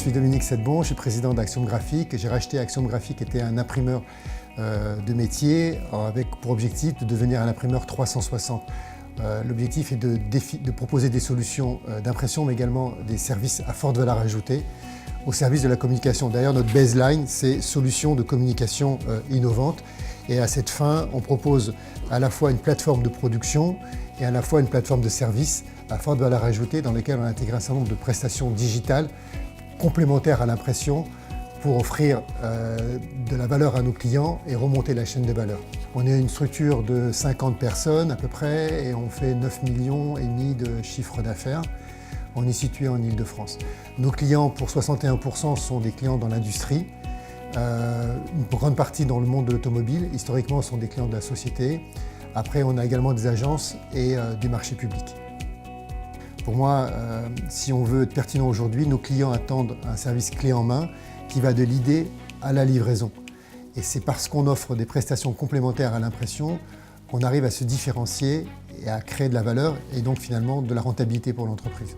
suis Dominique Sedbon, je suis président d'Axiom Graphique. J'ai racheté Axiom Graphique, qui était un imprimeur de métier, avec pour objectif de devenir un imprimeur 360. L'objectif est de proposer des solutions d'impression, mais également des services à forte valeur ajoutée au service de la communication. D'ailleurs, notre baseline, c'est solutions de communication innovantes. Et à cette fin, on propose à la fois une plateforme de production et à la fois une plateforme de service à forte valeur ajoutée dans laquelle on intègre un certain nombre de prestations digitales complémentaires à l'impression pour offrir de la valeur à nos clients et remonter la chaîne de valeur. On est une structure de 50 personnes à peu près et on fait 9,5 millions de chiffre d'affaires. On est situé en Île-de-France. Nos clients, pour 61%, sont des clients dans l'industrie. Une grande partie dans le monde de l'automobile. Historiquement, ce sont des clients de la société. Après, on a également des agences et des marchés publics. Pour moi, si on veut être pertinent aujourd'hui, nos clients attendent un service clé en main qui va de l'idée à la livraison. Et c'est parce qu'on offre des prestations complémentaires à l'impression qu'on arrive à se différencier et à créer de la valeur et donc finalement de la rentabilité pour l'entreprise.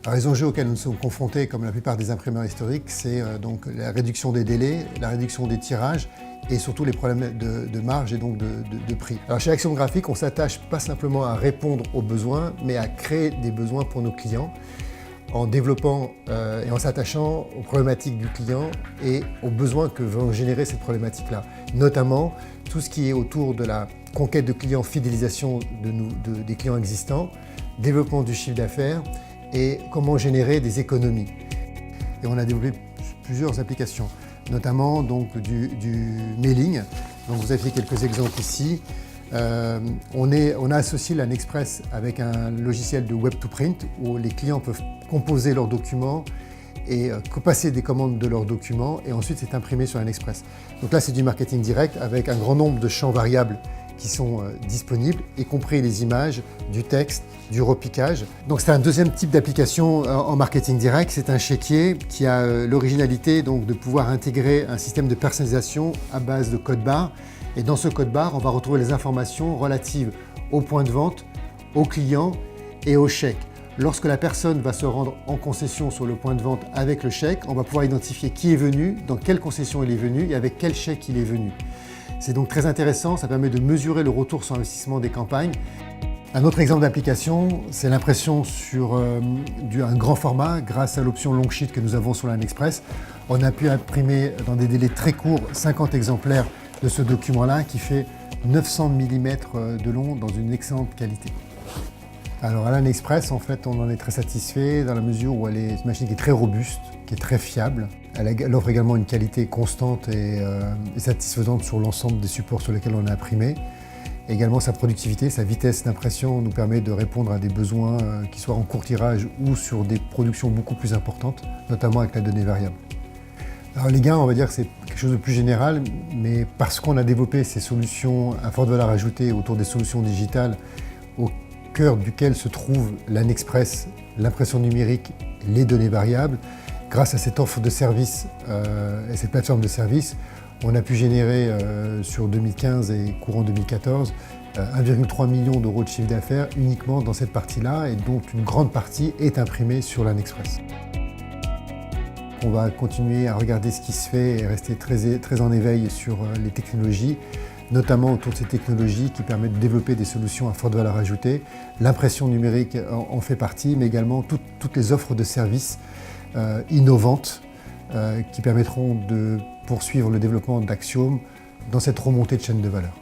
Alors, les enjeux auxquels nous sommes confrontés, comme la plupart des imprimeurs historiques, c'est donc la réduction des délais, la réduction des tirages et surtout les problèmes de marge et donc de prix. Alors, chez Axiom Graphique, on s'attache pas simplement à répondre aux besoins, mais à créer des besoins pour nos clients en développant et en s'attachant aux problématiques du client et aux besoins que vont générer cette problématique-là. Notamment tout ce qui est autour de la conquête de clients, fidélisation des clients existants, développement du chiffre d'affaires et comment générer des économies. Et on a développé plusieurs applications, notamment donc, du mailing. Donc, vous avez fait quelques exemples ici. On a associé l'AnExpress avec un logiciel de web-to-print où les clients peuvent composer leurs documents et passer des commandes de leurs documents et ensuite c'est imprimé sur l'AnExpress. Donc là, c'est du marketing direct avec un grand nombre de champs variables qui sont disponibles, y compris les images, du texte, du repiquage. Donc c'est un deuxième type d'application en marketing direct, c'est un chéquier qui a l'originalité donc de pouvoir intégrer un système de personnalisation à base de code barre. Et dans ce code barre, on va retrouver les informations relatives au point de vente, au client et au chèque. Lorsque la personne va se rendre en concession sur le point de vente avec le chèque, on va pouvoir identifier qui est venu, dans quelle concession il est venu et avec quel chèque il est venu. C'est donc très intéressant, ça permet de mesurer le retour sur investissement des campagnes. Un autre exemple d'application, c'est l'impression sur un grand format grâce à l'option long sheet que nous avons sur l'AnExpress. On a pu imprimer dans des délais très courts 50 exemplaires de ce document-là qui fait 900 mm de long dans une excellente qualité. Alors à l'AnExpress, en fait, on en est très satisfait dans la mesure où elle est une machine qui est très robuste, qui est très fiable. Elle offre également une qualité constante et satisfaisante sur l'ensemble des supports sur lesquels on a imprimé. Également sa productivité, sa vitesse d'impression nous permet de répondre à des besoins qui soient en court tirage ou sur des productions beaucoup plus importantes, notamment avec la donnée variable. Alors les gains, on va dire que c'est quelque chose de plus général, mais parce qu'on a développé ces solutions à forte valeur ajoutée autour des solutions digitales, au cœur duquel se trouve l'AnExpress, l'impression numérique, les données variables, grâce à cette offre de services et cette plateforme de services, on a pu générer sur 2015 et courant 2014 1,3 million d'euros de chiffre d'affaires uniquement dans cette partie-là et dont une grande partie est imprimée sur l'AnExpress. On va continuer à regarder ce qui se fait et rester très en éveil sur les technologies, notamment autour de ces technologies qui permettent de développer des solutions à forte valeur ajoutée. L'impression numérique en fait partie, mais également toutes les offres de services innovantes qui permettront de poursuivre le développement d'Axiom dans cette remontée de chaîne de valeur.